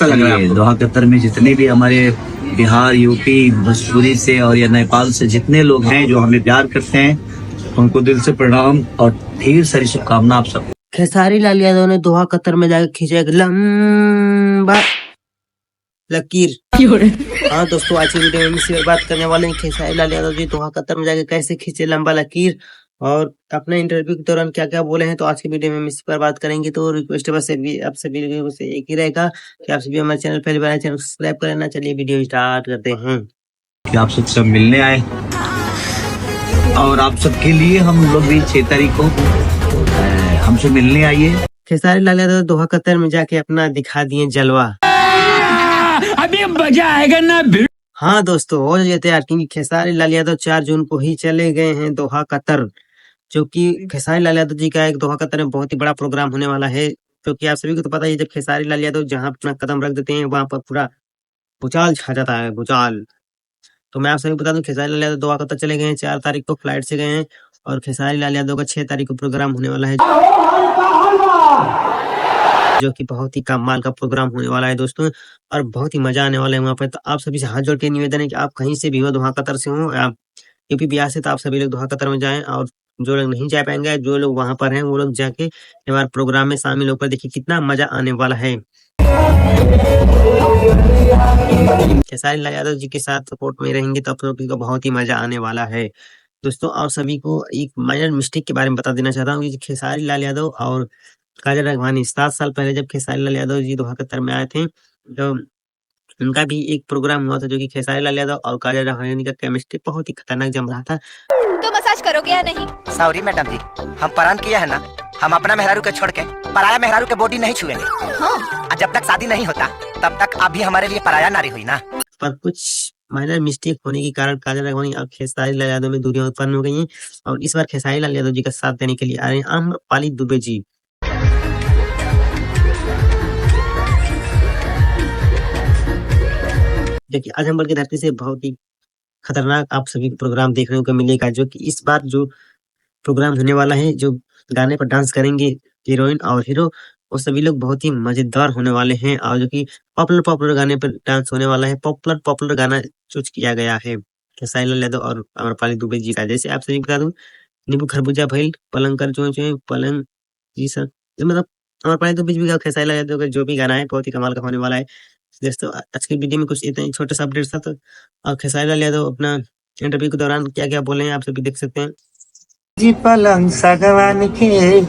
कैसा लग रहा है आपको? दोहा कतर में जितने भी हमारे बिहार, यूपी, भोजपुरी से और या नेपाल से जितने लोग हैं जो हमें प्यार करते हैं, उनको दिल से प्रणाम और ढेर सारी शुभकामना आप सबको। खेसारी लाल यादव ने दोहा कतर में जाकर खींचा एक लंबा लकीर। हाँ दोस्तों, आज की वीडियो में इसी पर बात करने वाले हैं खेसारी लाल यादव जी दोहा कतर में जाकर कैसे खींचे लंबा लकीर और अपने इंटरव्यू के दौरान क्या क्या बोले हैं। तो आज की वीडियो में हम इसी पर बात करेंगे। तो रिक्वेस्ट बस आप सभी लोगों से एक ही रहेगा कि आप सभी हमारे चैनल पहली बार चैनल सब्सक्राइब कर लेना। चलिए वीडियो स्टार्ट करते हैं। कि आप सब मिलने आए और आप सबके लिए हम लोग भी 6 तारीख को हमसे मिलने आइए। खेसारी लाल यादव दोहा कतर में जाके अपना दिखा दिए जलवा। अभी मजा आएगा ना। हाँ दोस्तों, हो जाए तैयार क्योंकि खेसारी लाल यादव 4 जून को ही चले गए हैं दोहा कतर, जो कि खेसारी लाल यादव जी का एक दोहा कतर में बहुत ही बड़ा प्रोग्राम होने वाला है। क्योंकि आप सभी को तो पता ही है, जब खेसारी लाल यादव जहां अपना कदम रख देते हैं वहां पर पूरा भूचाल छा जाता है, भूचाल। तो मैं आप सभी को बता दूं, खेसारी लाल यादव दोहा कतर चले गए हैं, 4 तारीख को फ्लाइट से गए हैं और खेसारी लाल यादव का 6 तारीख को प्रोग्राम होने वाला है, जो कि बहुत ही कमाल का प्रोग्राम होने वाला है दोस्तों, और बहुत ही मजा आने वाला है वहां पर। तो आप सभी से हाथ जोड़ के निवेदन है कि आप कहीं से भी हो, दोहा कतर से हो, आप यूपी बिहार से, तो आप सभी लोग दोहा कतर में जाएं। और जो लोग नहीं जा पाएंगे, जो लोग वहां पर हैं, वो लोग जाके एक बार प्रोग्राम में शामिल होकर देखिए कितना मजा आने वाला है। खेसारी लाल यादव जी के साथ सपोर्ट में रहेंगे तो आप लोगों को बहुत ही मजा आने वाला है दोस्तों। और सभी को एक माइनर मिस्टेक के बारे में बता देना चाहता हूँ कि खेसारी लाल यादव और काजल राघवानी 7 साल पहले जब खेसारी लाल यादव जी दोहा कतर में आए थे, तो उनका भी एक प्रोग्राम हुआ था, जो कि खेसारी लाल यादव और काजल राघवानी का केमिस्ट्री बहुत ही खतरनाक जम रहा था। तो मसाज करोगे या नहीं? सॉरी मैडम जी, हम प्रण किया है ना, हम अपना मेहरारू के छोड़ के पराया मेहरारू के बॉडी नहीं छुएंगे। हाँ। और जब तक शादी नहीं होता तब तक आप भी हमारे लिए पराया नारी हुई ना। पर कुछ माइनर मिस्टेक होने के कारण काजल राघवानी और खेसारी लाल यादव में दूरियां उत्पन्न हो गई हैं और इस बार खेसारी लाल यादव जी का साथ देने के लिए आ रहे हैं आम्रपाली दुबे जी। देखिए, आज हम की धरती से बहुत ही खतरनाक आप सभी को प्रोग्राम देखने को मिलेगा, जो कि इस बार जो प्रोग्राम होने वाला है, जो गाने पर डांस करेंगे हीरोइन और हीरो, वो सभी लोग बहुत ही मजेदार होने वाले हैं। और जो कि पॉपुलर गाने पर डांस होने वाला है, पॉपुलर गाना चूज किया गया है खेसारी लाल यादव और आम्रपाली दुबे जी का। जैसे आप सभी बता दूं, नींबू खरबूजा भइल, पलंग कर जो पलंग जी सर, मतलब आम्रपाली दुबे जी का खेसारी लाल यादव का जो भी गाना है बहुत ही कमाल का होने वाला है दोस्तों। आज की वीडियो में कुछ इतना ही छोटा सा अपडेट था। तो और खेसारी लाल यादव अपना इंटरव्यू के दौरान क्या क्या बोले हैं आप सभी देख सकते हैं। जी पलंग सगवान के